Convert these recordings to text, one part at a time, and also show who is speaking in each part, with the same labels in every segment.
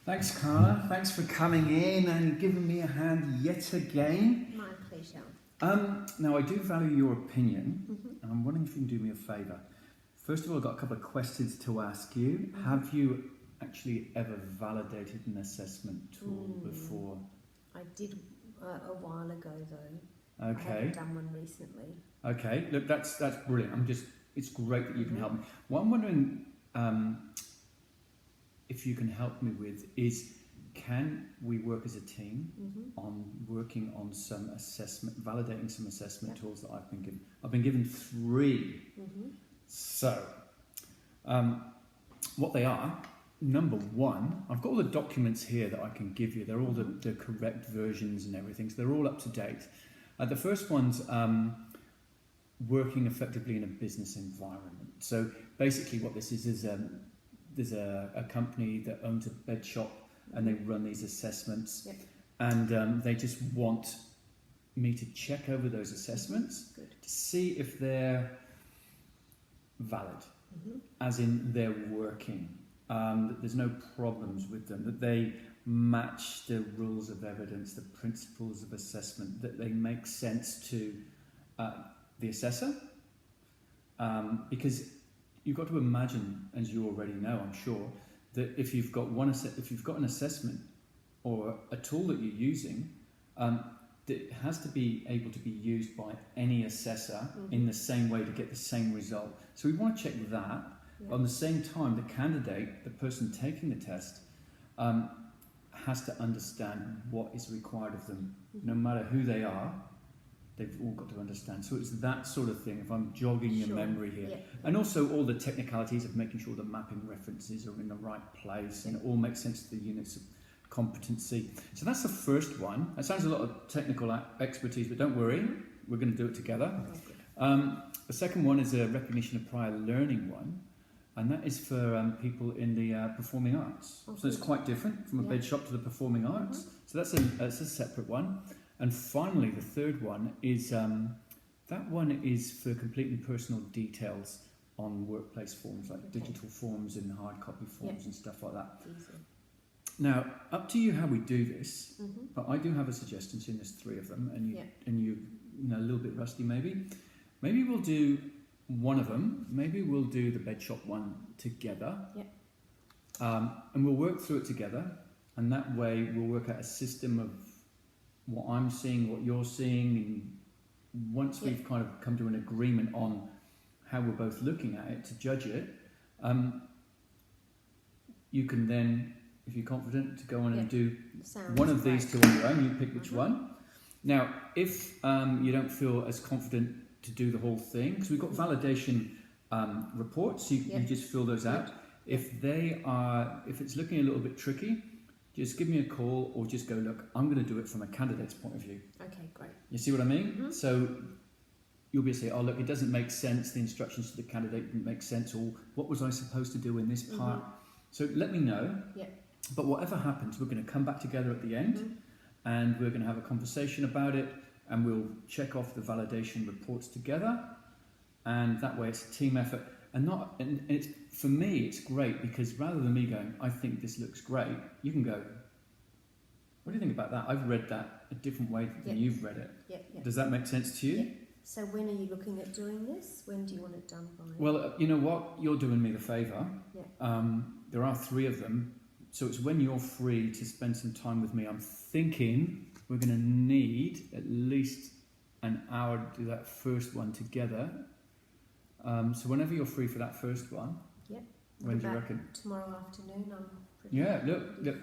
Speaker 1: Thanks, Carla. Thanks for coming in and giving me a hand yet again.
Speaker 2: My pleasure.
Speaker 1: Now, I do value your opinion, and I'm wondering if you can do me a favour. First of all, I've got a couple of questions to ask you. Have you actually ever validated an assessment tool before?
Speaker 2: I did a while ago, though.
Speaker 1: Okay.
Speaker 2: I haven't done one recently.
Speaker 1: Okay. Look, that's brilliant. It's great that you can help me. What I'm wondering if you can help me with is, can we work as a team on working on some assessment, validating some assessment tools that I've been given? I've been given 3. So, what they are, number 1, I've got all the documents here that I can give you. They're all the correct versions and everything, so they're all up to date. The first one's working effectively in a business environment. So basically what this is there's a company that owns a bed shop and they run these assessments, and they just want me to check over those assessments to see if they're valid, as in they're working, that there's no problems with them, that they match the rules of evidence, the principles of assessment, that they make sense to the assessor, because you've got to imagine, as you already know, I'm sure, that if you've got an assessment or a tool that you're using, that has to be able to be used by any assessor in the same way to get the same result. So we want to check that. On the same time, the candidate, the person taking the test, has to understand what is required of them, no matter who they are. They've all got to understand. So it's that sort of thing, if I'm jogging your memory here. And also all the technicalities of making sure the mapping references are in the right place and it all makes sense to the units of competency. So that's the first one. That sounds a lot of technical expertise, but don't worry, we're going to do it together. The second one is a recognition of prior learning one, and that is for people in the performing arts. So it's quite different from a bed shop to the performing arts. So that's a separate one. And finally, the third one is, that one is for completing personal details on workplace forms, like digital forms and hard copy forms and stuff like that. Now, up to you how we do this, but I do have a suggestion, seeing there's 3 of them, and you know, a little bit rusty maybe. Maybe we'll do one of them, maybe we'll do the bed shop one together, and we'll work through it together, and that way we'll work out a system of what I'm seeing, what you're seeing, and once we've kind of come to an agreement on how we're both looking at it to judge it, you can then, if you're confident, to go on and do one of these 2 on your own. You pick which one. Now, if you don't feel as confident to do the whole thing, because we've got validation reports, you just fill those out. If it's looking a little bit tricky, just give me a call or just go, look, I'm going to do it from a candidate's point of view. Okay, great. You see what I mean? So you'll be able to say, oh, look, it doesn't make sense. The instructions to the candidate didn't make sense. Or what was I supposed to do in this part? So let me know. But whatever happens, we're going to come back together at the end and we're going to have a conversation about it, and we'll check off the validation reports together. And that way it's a team effort. And it's, for me, it's great because rather than me going, I think this looks great, you can go, what do you think about that? I've read that a different way than you've read it. Does that make sense to you?
Speaker 2: So when are you looking at doing this? When do you want it done by?
Speaker 1: Well, you know what? You're doing me the favour. There are 3 of them. So it's when you're free to spend some time with me. I'm thinking we're going to need at least an hour to do that first one together. So whenever you're free for that first one, when do you reckon?
Speaker 2: Tomorrow afternoon, I'm pretty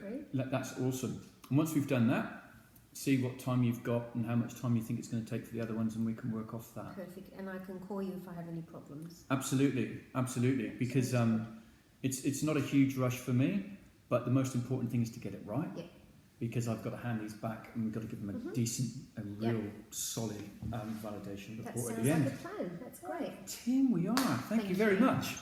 Speaker 2: free.
Speaker 1: Look, that's awesome. And once we've done that, see what time you've got and how much time you think it's going to take for the other ones, and we can work off that.
Speaker 2: Perfect. And I can call you if I have any problems.
Speaker 1: Absolutely. Because it's not a huge rush for me, but the most important thing is to get it right. Because I've got to hand these back, and we've got to give them a decent and real solid validation report at the end.
Speaker 2: That sounds like a plan. That's great.
Speaker 1: Team we are. Thank you very much.